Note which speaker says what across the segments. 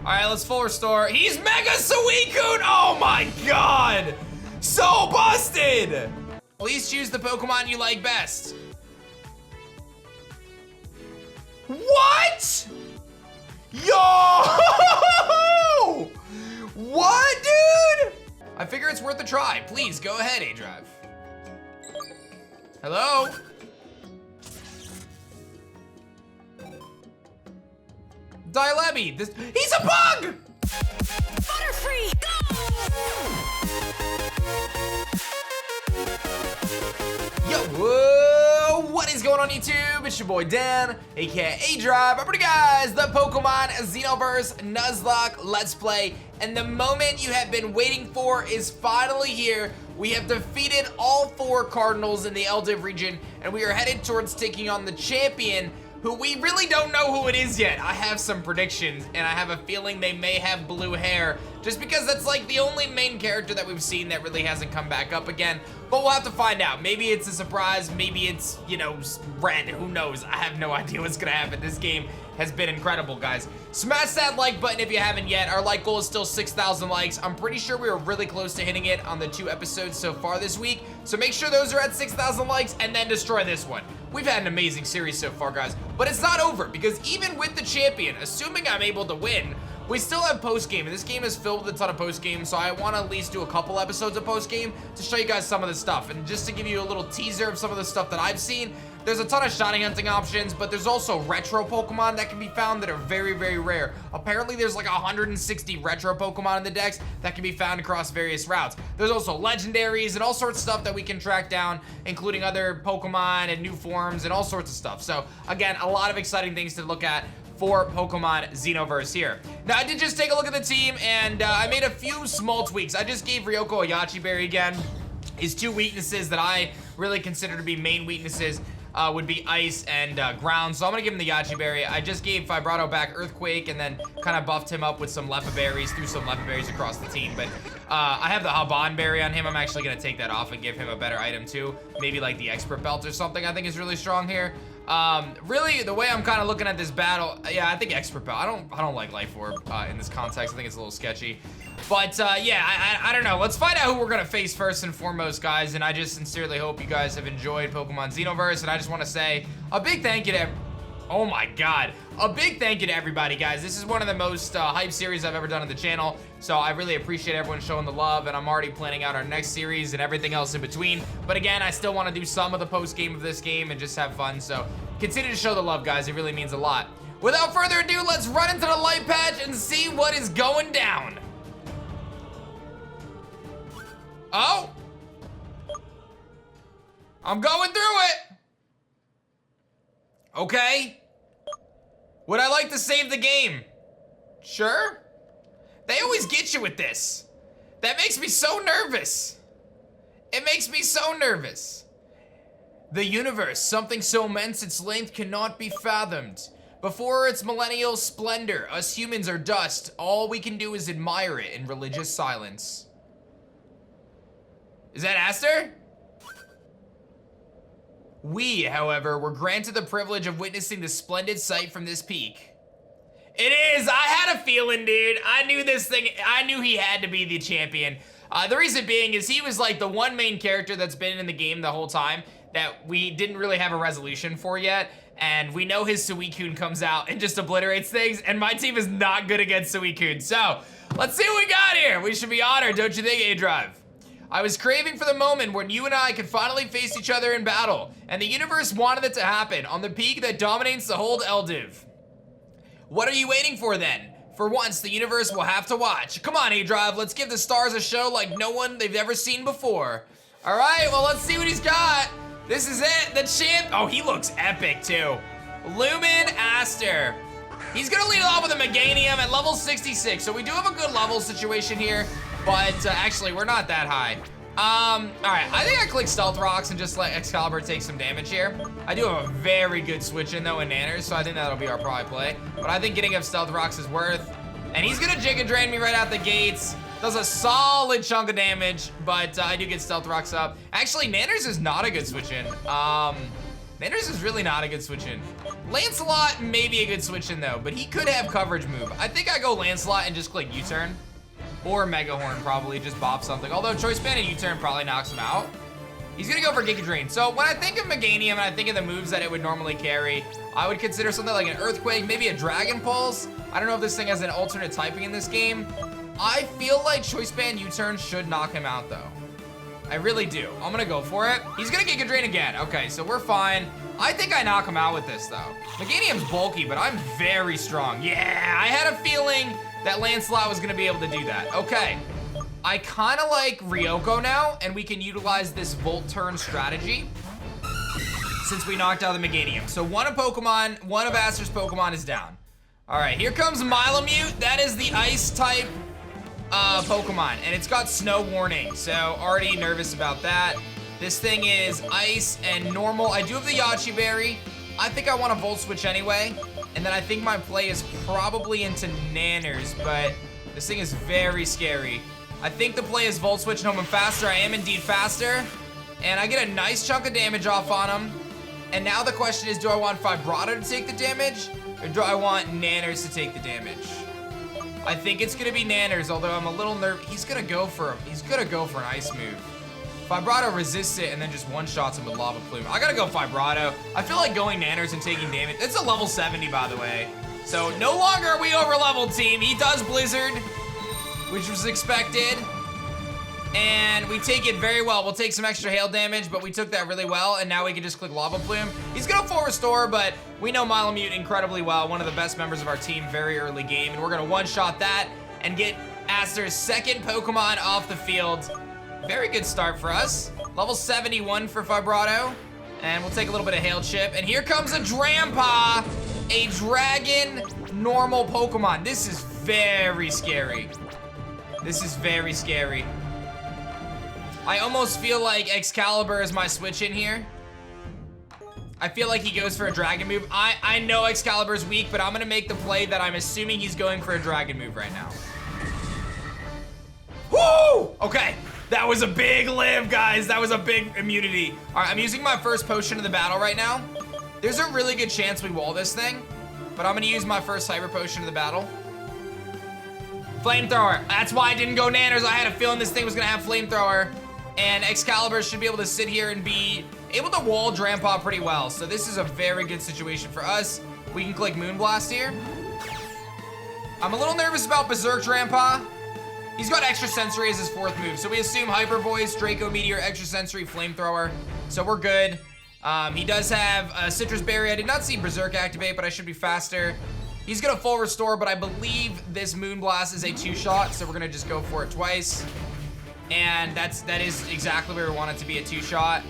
Speaker 1: All right, let's full restore. He's Mega Suicune! Oh my God! So busted! Please choose the Pokemon you like best. What? Yo! What, dude? I figure it's worth a try. Please, go ahead, aDrive. Hello? Dialebi, he's a bug!
Speaker 2: Butterfree, go!
Speaker 1: Yo, whoa, what is going on YouTube? It's your boy Dan, aka aDrive. I'm bringing you guys the Pokemon Xenoverse Nuzlocke Let's Play. And the moment you have been waiting for is finally here. We have defeated all 4 Cardinals in the Edliw region, and we are headed towards taking on the champion, who we really don't know who it is yet. I have some predictions, and I have a feeling they may have blue hair, just because that's like the only main character that we've seen that really hasn't come back up again. But we'll have to find out. Maybe it's a surprise, maybe it's, you know, red, who knows? I have no idea what's gonna happen. This game has been incredible, guys. Smash that like button if you haven't yet. Our like goal is still 6,000 likes. I'm pretty sure we were really close to hitting it on the 2 episodes so far this week. So make sure those are at 6,000 likes and then destroy this one. We've had an amazing series so far, guys, but it's not over, because even with the champion, assuming I'm able to win, we still have post-game, and this game is filled with a ton of post-game, so I want to at least do a couple episodes of post-game to show you guys some of the stuff. And just to give you a little teaser of some of the stuff that I've seen, there's a ton of shiny hunting options, but there's also retro Pokemon that can be found that are very, very rare. Apparently, there's like 160 retro Pokemon in the dex that can be found across various routes. There's also legendaries and all sorts of stuff that we can track down, including other Pokemon and new forms and all sorts of stuff. So again, a lot of exciting things to look at for Pokemon Xenoverse here. Now, I did just take a look at the team, and I made a few small tweaks. I just gave Ryoko a Yachi Berry again. His 2 weaknesses that I really consider to be main weaknesses would be ice and ground, so I'm gonna give him the Yachi Berry. I just gave Vibrato back Earthquake and then kind of buffed him up with some Lepa Berries, threw some Lepa Berries across the team, but I have the Haban Berry on him. I'm actually gonna take that off and give him a better item too. Maybe like the Expert Belt or something I think is really strong here. Really, the way I'm kind of looking at this battle, yeah, I think Expert Belt. I don't like Life Orb in this context. I think it's a little sketchy. But yeah, I don't know. Let's find out who we're gonna face first and foremost, guys. And I just sincerely hope you guys have enjoyed Pokemon Xenoverse. And I just want to say a big thank you to oh my God, a big thank you to everybody, guys. This is one of the most hype series I've ever done on the channel, so I really appreciate everyone showing the love, and I'm already planning out our next series and everything else in between. But again, I still want to do some of the post-game of this game and just have fun, so continue to show the love, guys. It really means a lot. Without further ado, let's run into the light patch and see what is going down. Oh! I'm going through it! Okay. Would I like to save the game? Sure. They always get you with this. That makes me so nervous. It makes me so nervous. The universe, something so immense its length cannot be fathomed. Before its millennial splendor, us humans are dust. All we can do is admire it in religious silence. Is that Aster? We, however, were granted the privilege of witnessing the splendid sight from this peak. It is! I had a feeling, dude. I knew this thing, I knew he had to be the champion. The reason being is he was like the one main character that's been in the game the whole time that we didn't really have a resolution for yet. And we know his Suicune comes out and just obliterates things, and my team is not good against Suicune. So, let's see what we got here. We should be honored, don't you think, aDrive? I was craving for the moment when you and I could finally face each other in battle, and the universe wanted it to happen on the peak that dominates the whole Edliw. What are you waiting for then? For once, the universe will have to watch. Come on, aDrive, let's give the stars a show like no one they've ever seen before. All right, well, let's see what he's got. This is it, the champ. Oh, he looks epic too. Lumen Aster. He's gonna lead off with a Meganium at level 66, so we do have a good level situation here. But actually, we're not that high. All right, I think I click Stealth Rocks and just let Excalibur take some damage here. I do have a very good switch in though in Nanners, so I think that'll be our probably play. But I think getting up Stealth Rocks is worth. And he's gonna Giga Drain me right out the gates. Does a solid chunk of damage, but I do get Stealth Rocks up. Actually, Nanners is not a good switch in. Landers is really not a good switch in. Lancelot may be a good switch in though, but he could have coverage move. I think I go Lancelot and just click U-turn. Or Mega Horn probably, just bop something. Although Choice Band and U-turn probably knocks him out. He's gonna go for Giga Drain. So when I think of Meganium and I think of the moves that it would normally carry, I would consider something like an Earthquake, maybe a Dragon Pulse. I don't know if this thing has an alternate typing in this game. I feel like Choice Band U-turn should knock him out though. I really do. I'm gonna go for it. He's gonna Giga Drain again. Okay, so we're fine. I think I knock him out with this though. Meganium's bulky, but I'm very strong. Yeah, I had a feeling that Lancelot was gonna be able to do that. Okay, I kinda like Ryoko now, and we can utilize this Volt Turn strategy since we knocked out the Meganium. So one of Aster's Pokemon is down. All right, here comes Milamute. That is the Ice type Pokemon, and it's got Snow Warning, so already nervous about that. This thing is Ice and Normal. I do have the Yachi Berry. I think I want to Volt Switch anyway, and then I think my play is probably into Nanners, but this thing is very scary. I think the play is Volt Switch and hope I'm faster. I am indeed faster, and I get a nice chunk of damage off on him. And now the question is, do I want Vibrato to take the damage, or do I want Nanners to take the damage? I think it's gonna be Nanners, although I'm a little nervous. He's gonna go for an ice move. Vibrato resists it and then just one-shots him with Lava Plume. I gotta go Vibrato. I feel like going Nanners and taking damage. It's a level 70, by the way. So no longer are we over-leveled, team. He does Blizzard, which was expected. And we take it very well. We'll take some extra hail damage, but we took that really well, and now we can just click Lava Plume. He's gonna full restore, but we know Milamute incredibly well, one of the best members of our team, very early game, and we're gonna one-shot that and get Aster's second Pokemon off the field. Very good start for us. Level 71 for Vibrato, and we'll take a little bit of Hail Chip, and here comes a Drampa, a Dragon normal Pokemon. This is very scary. This is very scary. I almost feel like Excalibur is my switch in here. I feel like he goes for a dragon move. I know Excalibur's weak, but I'm gonna make the play that I'm assuming he's going for a dragon move right now. Woo! Okay, that was a big live, guys. That was a big immunity. All right, I'm using my first potion of the battle right now. There's a really good chance we wall this thing, but I'm gonna use my first hyper potion of the battle. Flamethrower. That's why I didn't go Nanners. I had a feeling this thing was gonna have Flamethrower. And Excalibur should be able to sit here and be able to wall Drampa pretty well. So this is a very good situation for us. We can click Moonblast here. I'm a little nervous about Berserk Drampa. He's got Extra Sensory as his fourth move. So we assume Hyper Voice, Draco Meteor, Extra Sensory, Flamethrower. So we're good. He does have a Citrus Berry. I did not see Berserk activate, but I should be faster. He's gonna full restore, but I believe this Moonblast is a two-shot, so we're gonna just go for it twice. And that is exactly where we want it to be, a two-shot.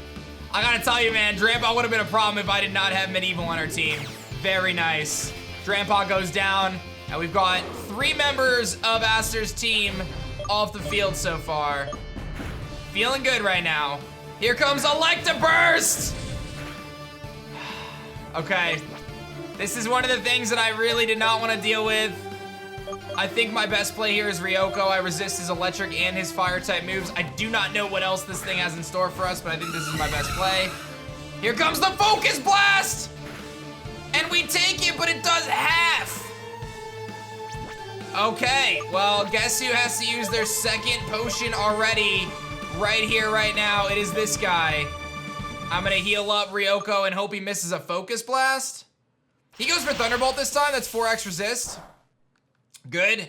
Speaker 1: I gotta tell you, man, Drampa would have been a problem if I did not have Medieval on our team. Very nice. Drampa goes down, and we've got 3 members of Aster's team off the field so far. Feeling good right now. Here comes Electaburst! Okay. This is one of the things that I really did not want to deal with. I think my best play here is Ryoko. I resist his electric and his fire type moves. I do not know what else this thing has in store for us, but I think this is my best play. Here comes the Focus Blast! And we take it, but it does half. Okay, well, guess who has to use their second potion already? Right here, right now, it is this guy. I'm gonna heal up Ryoko and hope he misses a Focus Blast. He goes for Thunderbolt this time, that's 4x resist. Good.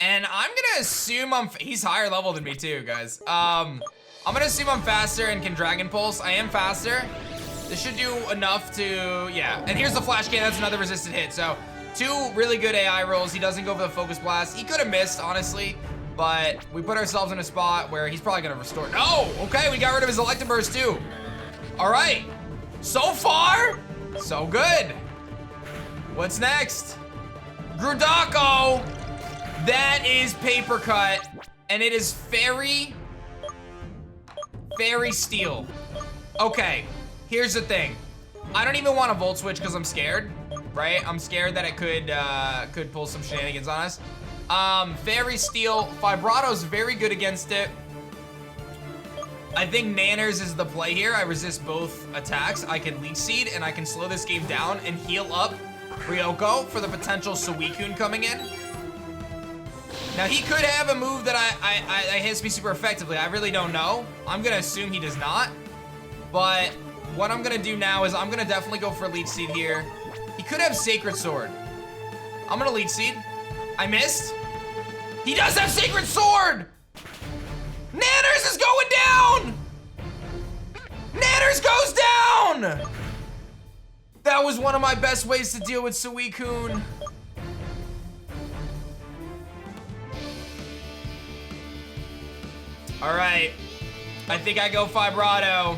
Speaker 1: And I'm gonna assume he's higher level than me too, guys. I'm gonna assume I'm faster and can Dragon Pulse. I am faster. This should do enough to, yeah. And here's the Flash Cannon, that's another resisted hit. So 2 really good AI rolls. He doesn't go for the Focus Blast. He could have missed, honestly, but we put ourselves in a spot where he's probably gonna restore. No, okay, we got rid of his Electaburst too. All right, so far, so good. What's next? Grudako, that is Paper Cut, and it is Fairy Steel. Okay, here's the thing. I don't even want to Volt Switch because I'm scared, right? I'm scared that it could pull some shenanigans on us. Fairy Steel, Vibrato's very good against it. I think Nanners is the play here. I resist both attacks. I can Leech Seed and I can slow this game down and heal up Ryoko for the potential Suicune coming in. Now he could have a move that I hits me super effectively. I really don't know. I'm gonna assume he does not. But what I'm gonna do now is I'm gonna definitely go for Leech Seed here. He could have Sacred Sword. I'm gonna Leech Seed. I missed. He does have Sacred Sword! Nanners is going down! Nanners goes down! That was one of my best ways to deal with Suicune. All right, I think I go Vibrato.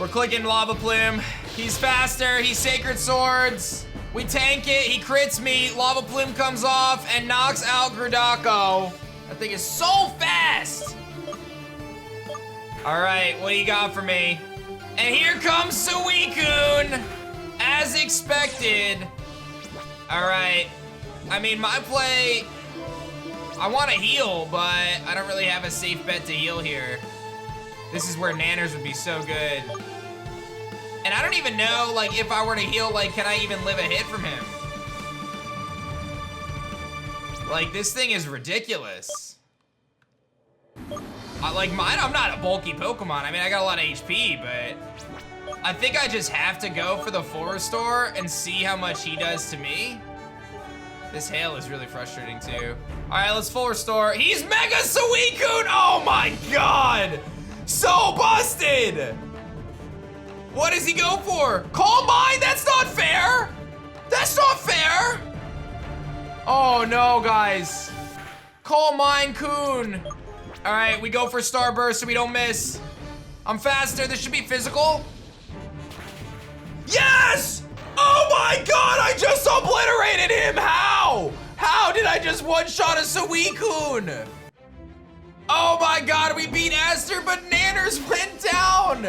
Speaker 1: We're clicking Lava Plume. He's faster, he Sacred Swords. We tank it, he crits me, Lava Plume comes off and knocks out Grudako. That thing is so fast. All right, what do you got for me? And here comes Suicune, as expected. All right, I mean, my play, I want to heal, but I don't really have a safe bet to heal here. This is where Nanners would be so good. And I don't even know, like, if I were to heal, like, can I even live a hit from him? Like, this thing is ridiculous. Like, mine, I'm not a bulky Pokemon. I mean, I got a lot of HP, but I think I just have to go for the full restore and see how much he does to me. This hail is really frustrating too. All right, let's full restore. He's Mega Suicune! Oh my God! So busted! What does he go for? Calm Mind? That's not fair! That's not fair! Oh no, guys. Calm Mind Kun. All right, we go for Starburst so we don't miss. I'm faster, this should be physical. Yes! Oh my God, I just obliterated him! How? How did I just one-shot a Suicune? Oh my God, we beat Aster, but Nanners went down!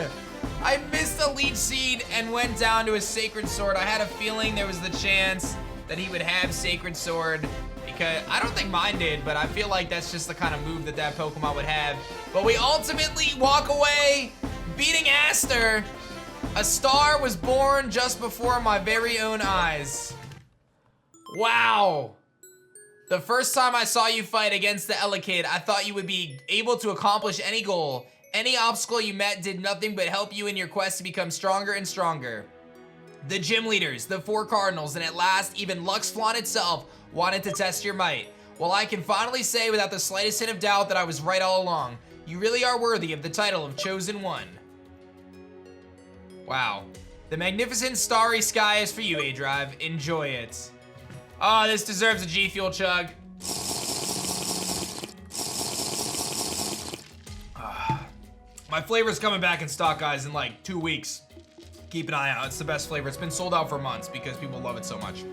Speaker 1: I missed a Leech Seed and went down to a Sacred Sword. I had a feeling there was the chance that he would have Sacred Sword because I don't think mine did, but I feel like that's just the kind of move that that Pokemon would have. But we ultimately walk away beating Aster. A star was born just before my very own eyes. Wow. The first time I saw you fight against the Elekid, I thought you would be able to accomplish any goal. Any obstacle you met did nothing but help you in your quest to become stronger and stronger. The gym leaders, the 4 cardinals, and at last, even Luxflawn itself wanted to test your might. Well, I can finally say without the slightest hint of doubt that I was right all along. You really are worthy of the title of Chosen One. Wow. The magnificent starry sky is for you, aDrive. Enjoy it. Oh, this deserves a G Fuel chug. My flavor's coming back in stock, guys, in like 2 weeks. Keep an eye out, it's the best flavor. It's been sold out for months because people love it so much.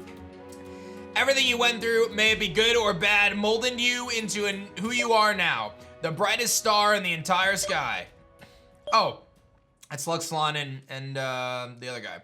Speaker 1: Everything you went through, may it be good or bad, molded you into who you are now. The brightest star in the entire sky. Oh, that's Luxflawn and the other guy.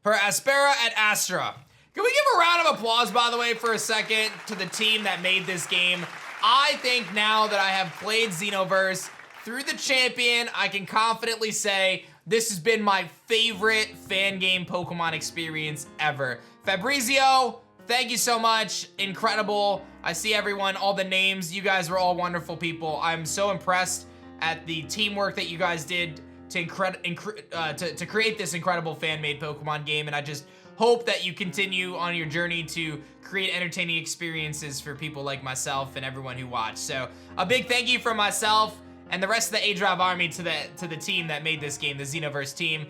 Speaker 1: Per Aspera at Astra. Can we give a round of applause, by the way, for a second to the team that made this game? I think now that I have played Xenoverse through the champion, I can confidently say this has been my favorite fan game Pokemon experience ever. Fabrizio, thank you so much. Incredible. I see everyone, all the names. You guys were all wonderful people. I'm so impressed at the teamwork that you guys did to create this incredible fan-made Pokemon game, and I just hope that you continue on your journey to create entertaining experiences for people like myself and everyone who watched. So a big thank you from myself and the rest of the aDrive army to the team that made this game, the Xenoverse team.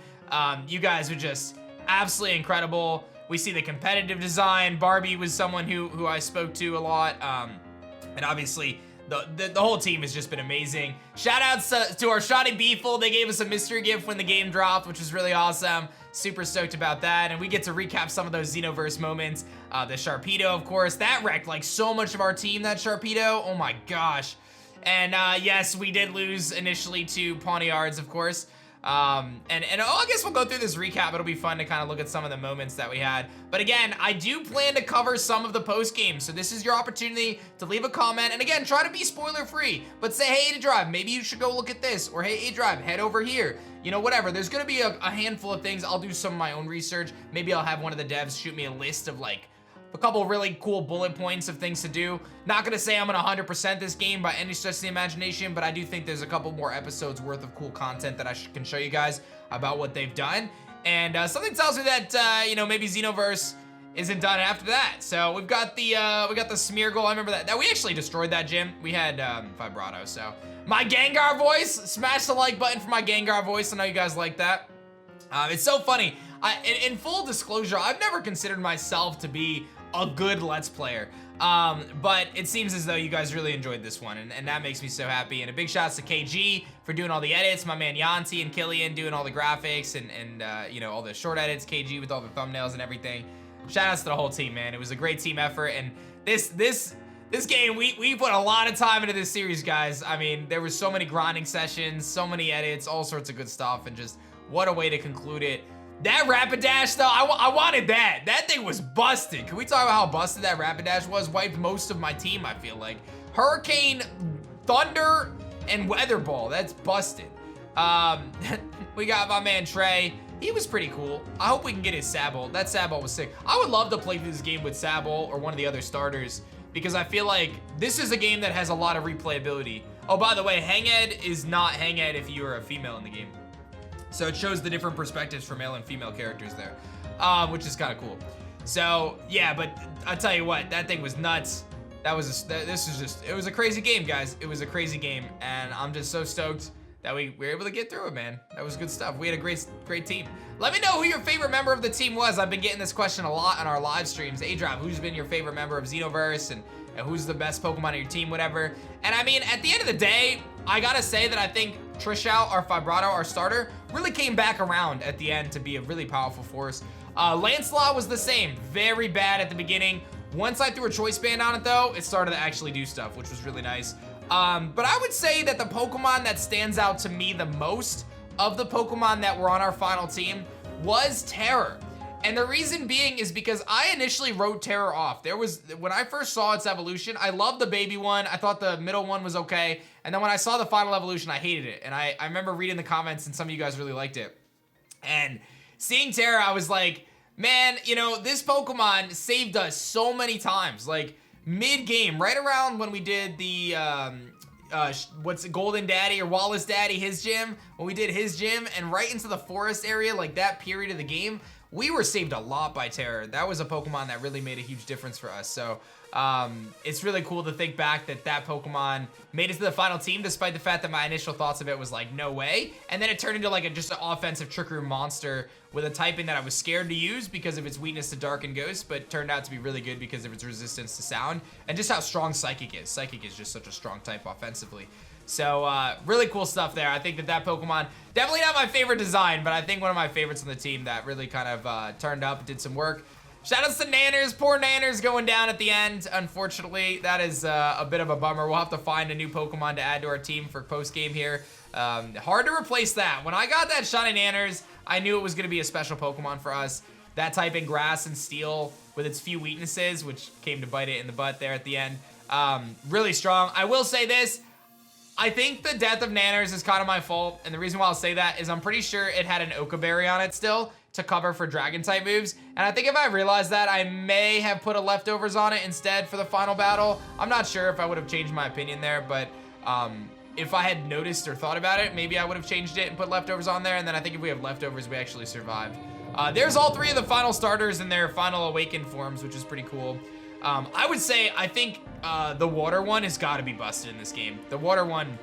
Speaker 1: You guys are just absolutely incredible. We see the competitive design. Barbie was someone who I spoke to a lot, and obviously the whole team has just been amazing. Shout outs to our Shoddy Beeful. They gave us a mystery gift when the game dropped, which was really awesome. Super stoked about that, and we get to recap some of those Xenoverse moments. The Sharpedo, of course, that wrecked like so much of our team, that Sharpedo. Oh my gosh. And yes, we did lose initially to Pawniards, of course. I guess we'll go through this recap. It'll be fun to kind of look at some of the moments that we had. But again, I do plan to cover some of the post games, so this is your opportunity to leave a comment. And again, try to be spoiler free, but say, hey, aDrive, maybe you should go look at this, or hey, aDrive, head over here. You know, whatever. There's gonna be a handful of things. I'll do some of my own research. Maybe I'll have one of the devs shoot me a list of like a couple of really cool bullet points of things to do. Not gonna say I'm gonna 100% this game by any stretch of the imagination, but I do think there's a couple more episodes worth of cool content that I can show you guys about what they've done. And something tells me that you know, maybe Xenoverse isn't done after that. So we've got the Smeargle. I remember that we actually destroyed that gym. We had vibrato. So my Gengar voice, smash the like button for my Gengar voice. I know you guys like that. It's so funny. In full disclosure, I've never considered myself to be a good Let's Player. But it seems as though you guys really enjoyed this one, and that makes me so happy. And a big shout out to KG for doing all the edits, my man Yanti and Killian doing all the graphics and you know, all the short edits, KG with all the thumbnails and everything. Shout outs to the whole team, man. It was a great team effort, and this game, we put a lot of time into this series, guys. I mean, there were so many grinding sessions, so many edits, all sorts of good stuff, and just what a way to conclude it. That Rapidash, though, I wanted that. That thing was busted. Can we talk about how busted that Rapidash was? Wiped most of my team, I feel like. Hurricane, Thunder, and Weather Ball. That's busted. We got my man Trey. He was pretty cool. I hope we can get his Sabble. That Sabble was sick. I would love to play through this game with Sabble or one of the other starters, because I feel like this is a game that has a lot of replayability. Oh, by the way, Hanged is not Hanged if you are a female in the game. So it shows the different perspectives for male and female characters there, which is kind of cool. So yeah, but I'll tell you what, that thing was nuts. It was a crazy game, guys. It was a crazy game, and I'm just so stoked that we were able to get through it, man. That was good stuff. We had a great team. Let me know who your favorite member of the team was. I've been getting this question a lot on our live streams. aDrive, who's been your favorite member of Xenoverse, and who's the best Pokemon on your team, whatever. And I mean, at the end of the day, I gotta say that I think Trishao, our Vibrato, our starter, really came back around at the end to be a really powerful force. Lancelot was the same, very bad at the beginning. Once I threw a choice band on it though, it started to actually do stuff, which was really nice. But I would say that the Pokemon that stands out to me the most of the Pokemon that were on our final team was Terror. And the reason being is because I initially wrote Terror off. When I first saw its evolution, I loved the baby one. I thought the middle one was okay. And then when I saw the final evolution, I hated it. And I remember reading the comments and some of you guys really liked it. And seeing Terror, I was like, man, you know, this Pokemon saved us so many times. Like mid-game, right around when we did the, what's it, Golden Daddy or Wallace Daddy, his gym, when we did his gym and right into the forest area, like that period of the game, we were saved a lot by Terror. That was a Pokemon that really made a huge difference for us. So it's really cool to think back that Pokemon made it to the final team, despite the fact that my initial thoughts of it was like, no way. And then it turned into like just an offensive trick room monster with a typing that I was scared to use because of its weakness to Dark and Ghost, but turned out to be really good because of its resistance to sound and just how strong Psychic is. Psychic is just such a strong type offensively. So really cool stuff there. I think that Pokemon, definitely not my favorite design, but I think one of my favorites on the team that really kind of turned up, did some work. Shoutouts to Nanners. Poor Nanners going down at the end. Unfortunately, that is a bit of a bummer. We'll have to find a new Pokemon to add to our team for post-game here. Hard to replace that. When I got that Shiny Nanners, I knew it was going to be a special Pokemon for us. That type in Grass and Steel with its few weaknesses, which came to bite it in the butt there at the end. Really strong. I will say this. I think the death of Nanners is kind of my fault, and the reason why I'll say that is I'm pretty sure it had an Oka Berry on it still to cover for Dragon-type moves, and I think if I realized that, I may have put a Leftovers on it instead for the final battle. I'm not sure if I would have changed my opinion there, but if I had noticed or thought about it, maybe I would have changed it and put Leftovers on there, and then I think if we have Leftovers, we actually survived. There's all three of the final starters in their final awakened forms, which is pretty cool. I would say, I think the water one has got to be busted in this game. The water one,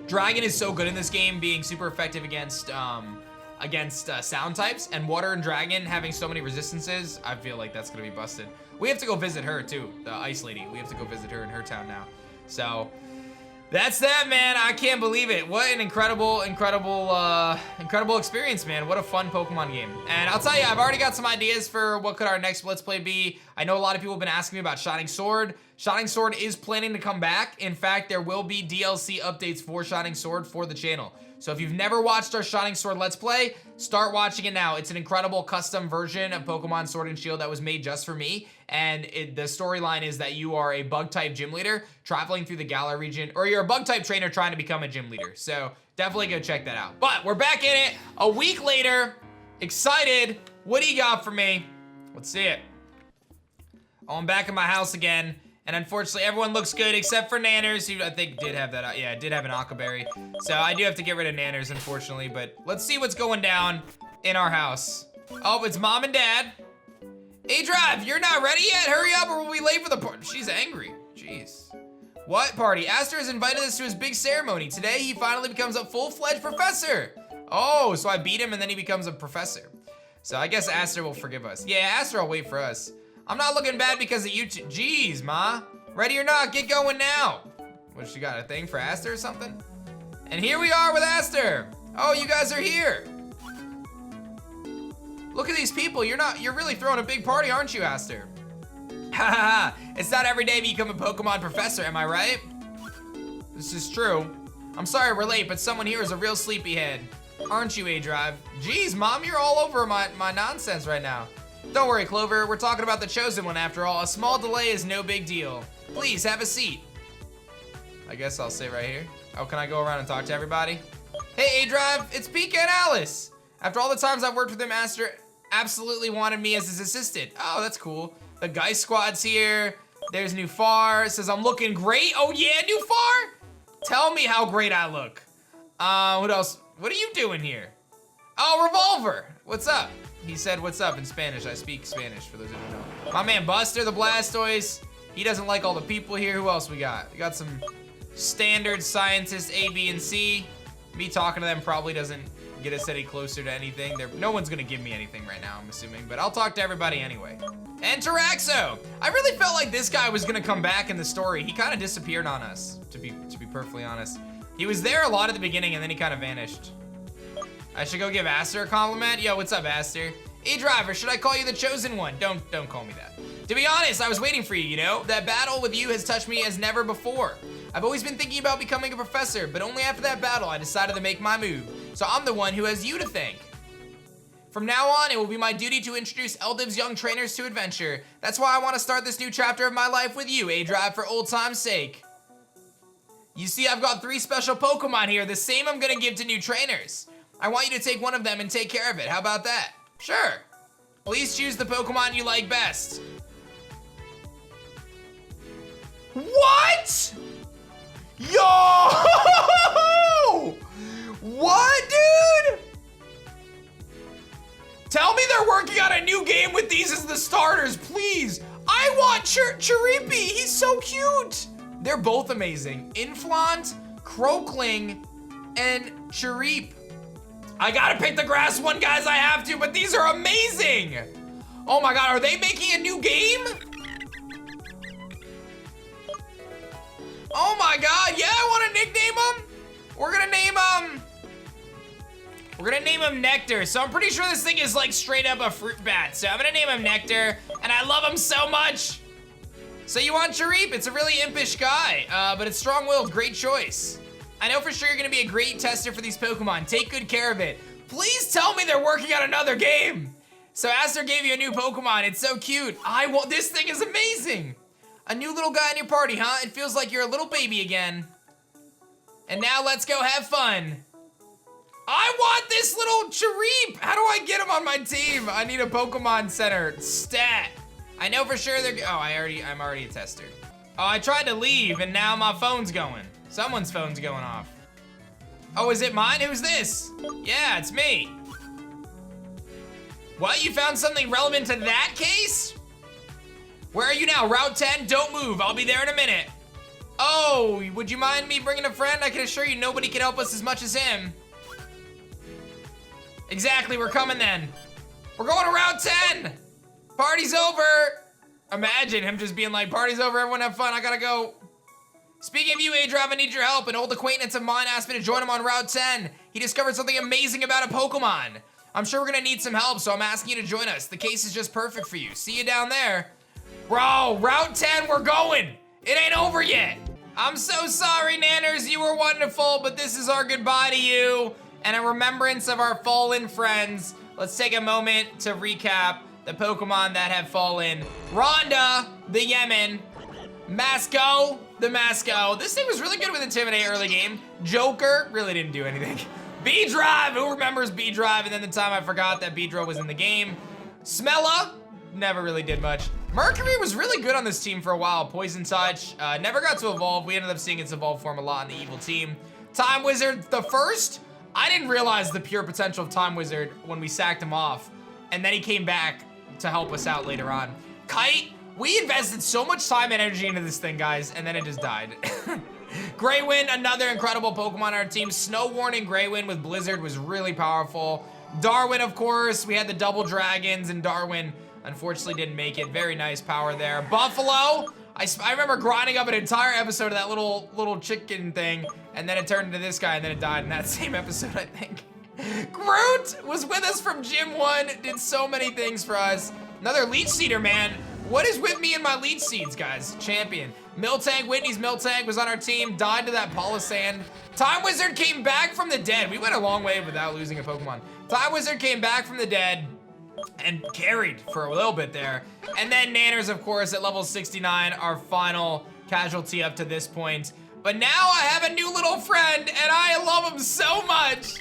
Speaker 1: Dragon is so good in this game, being super effective against sound types, and water and Dragon having so many resistances, I feel like that's going to be busted. We have to go visit her too, the Ice Lady. We have to go visit her in her town now. So that's that, man. I can't believe it. What an incredible experience, man. What a fun Pokemon game. And I'll tell you, I've already got some ideas for what could our next Let's Play be. I know a lot of people have been asking me about Shining Sword. Shining Sword is planning to come back. In fact, there will be DLC updates for Shining Sword for the channel. So if you've never watched our Shining Sword Let's Play, start watching it now. It's an incredible custom version of Pokemon Sword and Shield that was made just for me. And the storyline is that you are a bug-type gym leader traveling through the Galar region, or you're a bug-type trainer trying to become a gym leader. So definitely go check that out. But we're back in it a week later. Excited. What do you got for me? Let's see it. Oh, I'm back in my house again. And unfortunately, everyone looks good except for Nanners, who I think did have that. Yeah, did have an Akaberry. So I do have to get rid of Nanners, unfortunately. But let's see what's going down in our house. Oh, it's Mom and Dad. aDrive, you're not ready yet? Hurry up or we'll be late for the party. She's angry. Jeez. What party? Aster has invited us to his big ceremony. Today, he finally becomes a full-fledged professor. Oh, so I beat him and then he becomes a professor. So I guess Aster will forgive us. Yeah, Aster will wait for us. I'm not looking bad because of you two. Jeez, Ma. Ready or not, get going now. What, she got a thing for Aster or something? And here we are with Aster. Oh, you guys are here. Look at these people. You're really throwing a big party, aren't you, Aster? Ha ha ha. It's not every day you become a Pokemon professor, am I right? This is true. I'm sorry we're late, but someone here is a real sleepyhead. Aren't you, aDrive? Jeez, Mom, you're all over my nonsense right now. Don't worry, Clover. We're talking about the chosen one after all. A small delay is no big deal. Please, have a seat. I guess I'll sit right here. Oh, can I go around and talk to everybody? Hey, aDrive, it's Pika and Alice. After all the times I've worked with him, Aster absolutely wanted me as his assistant. Oh, that's cool. The Geist Squad's here. There's Nufar. It says I'm looking great. Oh, yeah, Nufar? Tell me how great I look. What else? What are you doing here? Oh, Revolver. What's up? He said, what's up in Spanish. I speak Spanish, for those who don't know. My man Buster, the Blastoise. He doesn't like all the people here. Who else we got? We got some standard scientists, A, B, and C. Me talking to them probably doesn't get us any closer to anything. No one's gonna give me anything right now, I'm assuming, but I'll talk to everybody anyway. And Taraxo. I really felt like this guy was gonna come back in the story. He kind of disappeared on us, to be perfectly honest. He was there a lot at the beginning and then he kind of vanished. I should go give Aster a compliment. Yo, what's up, Aster? aDrive, or should I call you the chosen one? Don't call me that. To be honest, I was waiting for you, you know? That battle with you has touched me as never before. I've always been thinking about becoming a professor, but only after that battle I decided to make my move. So I'm the one who has you to thank. From now on, it will be my duty to introduce Eldiv's young trainers to adventure. That's why I want to start this new chapter of my life with you, aDrive, for old time's sake. You see, I've got 3 special Pokemon here, the same I'm gonna give to new trainers. I want you to take one of them and take care of it. How about that? Sure. Please choose the Pokemon you like best. What? Yo! What, dude? Tell me they're working on a new game with these as the starters, please. I want Chiripi. He's so cute. They're both amazing. Inflant, Croakling, and Chirip. I gotta pick the grass one, guys, I have to, but these are amazing! Oh my god, are they making a new game? Oh my god, yeah, I wanna nickname him. We're gonna name him Nectar, so I'm pretty sure this thing is like straight up a fruit bat, so I'm gonna name him Nectar, and I love him so much. So you want Chirip? It's a really impish guy, but it's strong-willed, great choice. I know for sure you're gonna be a great tester for these Pokemon. Take good care of it. Please tell me they're working on another game. So Aster gave you a new Pokemon. It's so cute. This thing is amazing. A new little guy in your party, huh? It feels like you're a little baby again. And now let's go have fun. I want this little Chirip. How do I get him on my team? I need a Pokemon Center stat. I know for sure they're, I'm already a tester. Oh, I tried to leave and now my phone's going. Someone's phone's going off. Oh, is it mine? Who's this? Yeah, it's me. What, you found something relevant to that case? Where are you now? Route 10, don't move. I'll be there in a minute. Oh, would you mind me bringing a friend? I can assure you nobody can help us as much as him. Exactly, we're coming then. We're going to Route 10. Party's over. Imagine him just being like, party's over, everyone have fun, I gotta go. Speaking of you, aDrive, I need your help. An old acquaintance of mine asked me to join him on Route 10. He discovered something amazing about a Pokemon. I'm sure we're gonna need some help, so I'm asking you to join us. The case is just perfect for you. See you down there. Bro, Route 10, we're going. It ain't over yet. I'm so sorry, Nanners. You were wonderful, but this is our goodbye to you and a remembrance of our fallen friends. Let's take a moment to recap the Pokemon that have fallen. Rhonda, the Yemen. Masco, the Masco. This thing was really good with Intimidate early game. Joker, really didn't do anything. B-Drive, who remembers B-Drive? And then the time I forgot that B-Drive was in the game. Smella, never really did much. Mercury was really good on this team for a while. Poison Touch, never got to evolve. We ended up seeing its evolve form a lot in the evil team. Time Wizard, the first. I didn't realize the pure potential of Time Wizard when we sacked him off. And then he came back to help us out later on. Kite, we invested so much time and energy into this thing, guys, and then it just died. Greywind, another incredible Pokemon on our team. Snow Warning Greywind with Blizzard was really powerful. Darwin, of course, we had the double dragons, and Darwin unfortunately didn't make it. Very nice power there. Buffalo, I remember grinding up an entire episode of that little chicken thing, and then it turned into this guy, and then it died in that same episode, I think. Groot was with us from Gym 1, did so many things for us. Another Leech Seeder, man. What is with me and my Leech Seeds, guys? Champion. Miltank, Whitney's Miltank was on our team, died to that Polisand. Time Wizard came back from the dead. We went a long way without losing a Pokemon. Time Wizard came back from the dead and carried for a little bit there. And then Nanners, of course, at level 69, our final casualty up to this point. But now I have a new little friend, and I love him so much.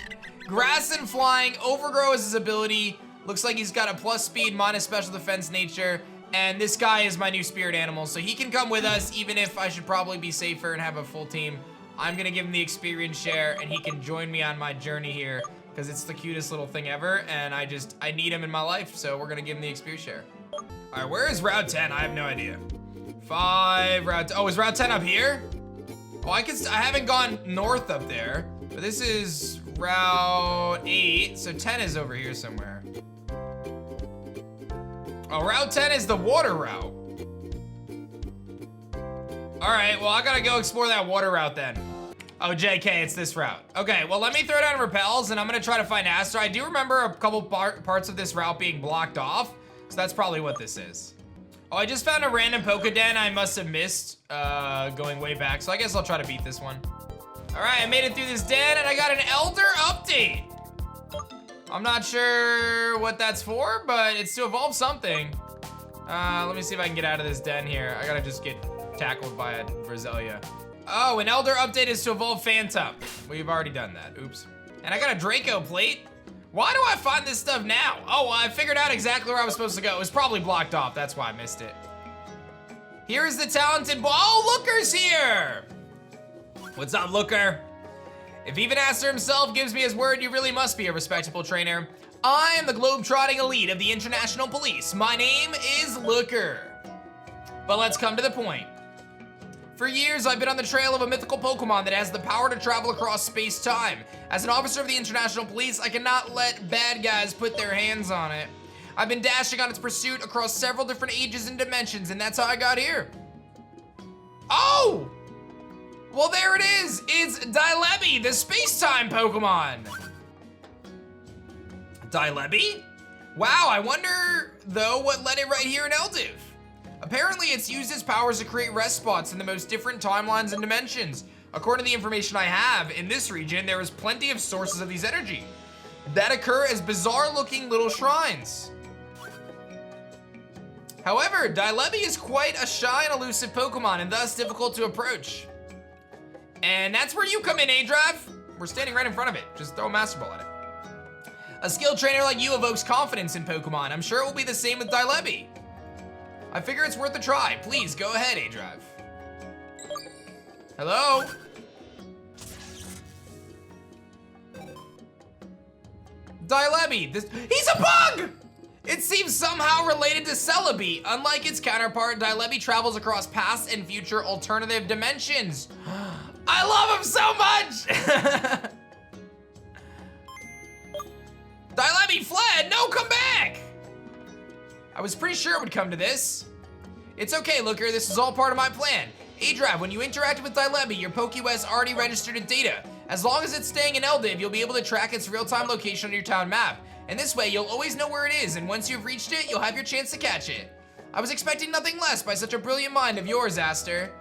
Speaker 1: Grass and Flying, Overgrow is his ability. Looks like he's got a plus speed, minus special defense nature. And this guy is my new spirit animal, so he can come with us, even if I should probably be safer and have a full team. I'm gonna give him the experience share, and he can join me on my journey here, because it's the cutest little thing ever, and I need him in my life, so we're gonna give him the experience share. All right, where is Route 10? I have no idea. 5, Route, oh, is Route 10 up here? Oh, I haven't gone north up there, but this is Route 8, so 10 is over here somewhere. Oh, Route 10 is the water route. All right, well, I gotta go explore that water route then. Oh, JK, it's this route. Okay, well, let me throw down repels, and I'm gonna try to find Astro. I do remember a couple parts of this route being blocked off, so that's probably what this is. Oh, I just found a random Pokéden I must have missed going way back, so I guess I'll try to beat this one. All right, I made it through this den, and I got an Elder update. I'm not sure what that's for, but it's to evolve something. Let me see if I can get out of this den here. I gotta just get tackled by a Roselia. Oh, an Elder update is to evolve Phantom. We've already done that, oops. And I got a Draco plate. Why do I find this stuff now? Oh, well, I figured out exactly where I was supposed to go. It was probably blocked off, that's why I missed it. Here's the talented boy. Oh, Looker's here. What's up, Looker? If even Aster himself gives me his word, you really must be a respectable trainer. I am the globe-trotting elite of the International Police. My name is Looker. But let's come to the point. For years, I've been on the trail of a mythical Pokemon that has the power to travel across space-time. As an officer of the International Police, I cannot let bad guys put their hands on it. I've been dashing on its pursuit across several different ages and dimensions, and that's how I got here. Oh! Well, there it is. It's Dylebi, the space-time Pokemon. Dylebi? Wow, I wonder, though, what led it right here in Edliw. Apparently, it's used its powers to create rest spots in the most different timelines and dimensions. According to the information I have, in this region, there is plenty of sources of these energy that occur as bizarre-looking little shrines. However, Dylebi is quite a shy and elusive Pokemon, and thus difficult to approach. And that's where you come in, aDrive. We're standing right in front of it. Just throw a Master Ball at it. A skilled trainer like you evokes confidence in Pokemon. I'm sure it will be the same with Dylebi. I figure it's worth a try. Please, go ahead, aDrive. Hello? Dylebi, he's a bug! It seems somehow related to Celebi. Unlike its counterpart, Dylebi travels across past and future alternative dimensions. I love him so much! Dylebi fled! No, come back! I was pretty sure it would come to this. It's okay, Looker, this is all part of my plan. aDrive, when you interacted with Dylebi, your Pokédex already registered in data. As long as it's staying in Edliw, you'll be able to track its real-time location on your town map. And this way, you'll always know where it is, and once you've reached it, you'll have your chance to catch it. I was expecting nothing less by such a brilliant mind of yours, Aster.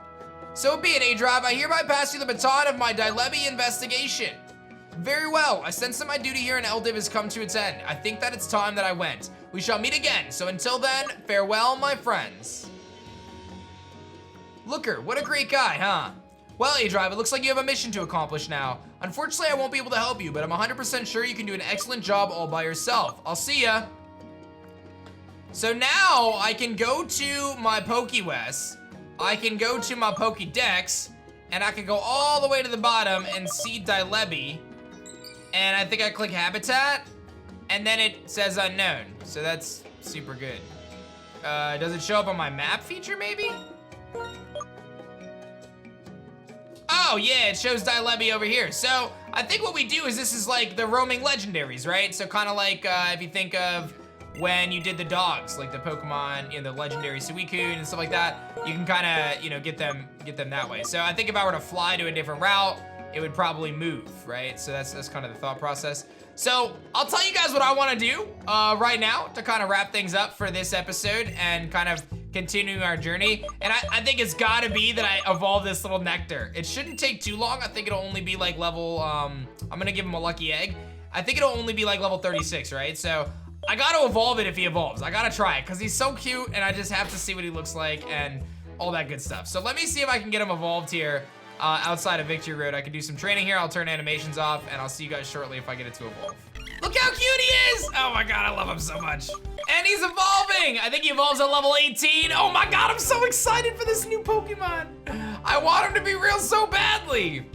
Speaker 1: So be it, aDrive, I hereby pass you the baton of my Edliw investigation. Very well, I sense that my duty here in Edliw has come to its end. I think that it's time that I went. We shall meet again, so until then, farewell, my friends. Looker, what a great guy, huh? Well, aDrive, it looks like you have a mission to accomplish now. Unfortunately, I won't be able to help you, but I'm 100% sure you can do an excellent job all by yourself. I'll see ya. So now I can go to my Pokéwest, I can go to my Pokédex, and I can go all the way to the bottom and see Edliw. And I think I click Habitat, and then it says unknown. So that's super good. Does it show up on my map feature, maybe? Oh yeah, it shows Edliw over here. So I think what we do is this is like the roaming legendaries, right? So kind of like if you think of when you did the dogs, like the Pokemon, you know, the legendary Suicune and stuff like that, you can kind of, you know, get them that way. So I think if I were to fly to a different route, it would probably move, right? So that's kind of the thought process. So I'll tell you guys what I want to do right now to kind of wrap things up for this episode and kind of continuing our journey. And I think it's gotta be that I evolve this little Nectar. It shouldn't take too long. I think it'll only be like level, I'm gonna give him a lucky egg. I think it'll only be like level 36, right? So I gotta evolve it if he evolves. I gotta try it because he's so cute and I just have to see what he looks like and all that good stuff. So let me see if I can get him evolved here outside of Victory Road. I can do some training here. I'll turn animations off and I'll see you guys shortly if I get it to evolve. Look how cute he is! Oh my god, I love him so much. And he's evolving! I think he evolves at level 18. Oh my god, I'm so excited for this new Pokemon. I want him to be real so badly.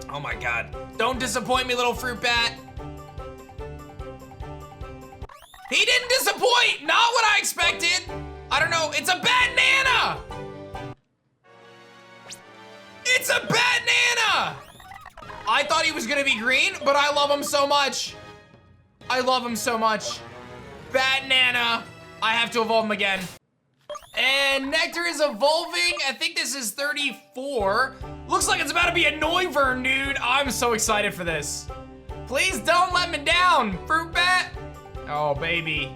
Speaker 1: Oh my god. Don't disappoint me, little fruit bat. He didn't disappoint! Not what I expected! I don't know, it's a banana! It's a banana! I thought he was gonna be green, but I love him so much. I love him so much. Banana. I have to evolve him again. And Nectar is evolving. I think this is 34. Looks like it's about to be a Noivern, dude. I'm so excited for this. Please don't let me down, fruit bat. Oh, baby.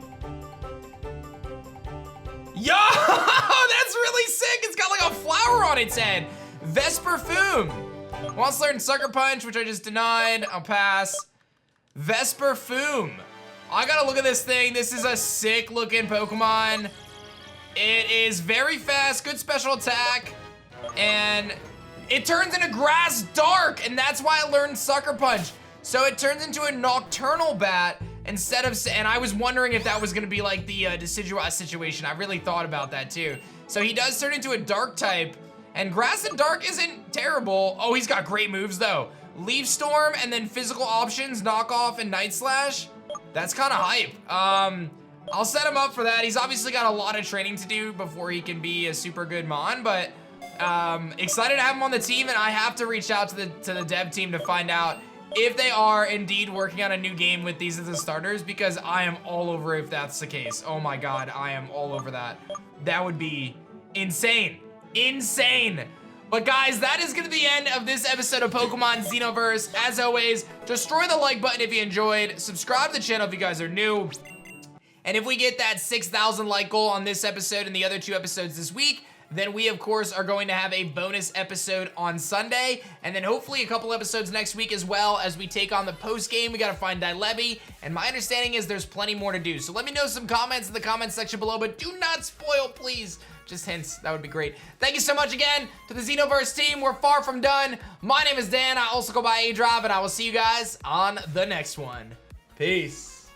Speaker 1: Yo, that's really sick. It's got like a flower on its head. Vesperfoom. Wants to learn Sucker Punch, which I just denied. I'll pass. Vesperfoom. I gotta look at this thing. This is a sick looking Pokemon. It is very fast, good special attack, and it turns into Grass Dark, and that's why I learned Sucker Punch. So it turns into a Nocturnal Bat instead of, and I was wondering if that was gonna be like the Decidueye situation. I really thought about that too. So he does turn into a Dark type, and Grass and Dark isn't terrible. Oh, he's got great moves though. Leaf Storm and then physical options, Knock Off and Night Slash. That's kind of hype. I'll set him up for that. He's obviously got a lot of training to do before he can be a super good Mon, but excited to have him on the team, and I have to reach out to the dev team to find out if they are indeed working on a new game with these as the starters, because I am all over if that's the case. Oh my god, I am all over that. That would be insane. Insane. But guys, that is gonna be the end of this episode of Pokemon Xenoverse. As always, destroy the like button if you enjoyed. Subscribe to the channel if you guys are new. And if we get that 6,000 like goal on this episode and the other 2 episodes this week, then we of course are going to have a bonus episode on Sunday, and then hopefully a couple episodes next week as well as we take on the post game. We gotta find Edliw, and my understanding is there's plenty more to do. So let me know some comments in the comments section below, but do not spoil, please. Just hints, that would be great. Thank you so much again to the Xenoverse team. We're far from done. My name is Dan. I also go by aDrive, and I will see you guys on the next one. Peace.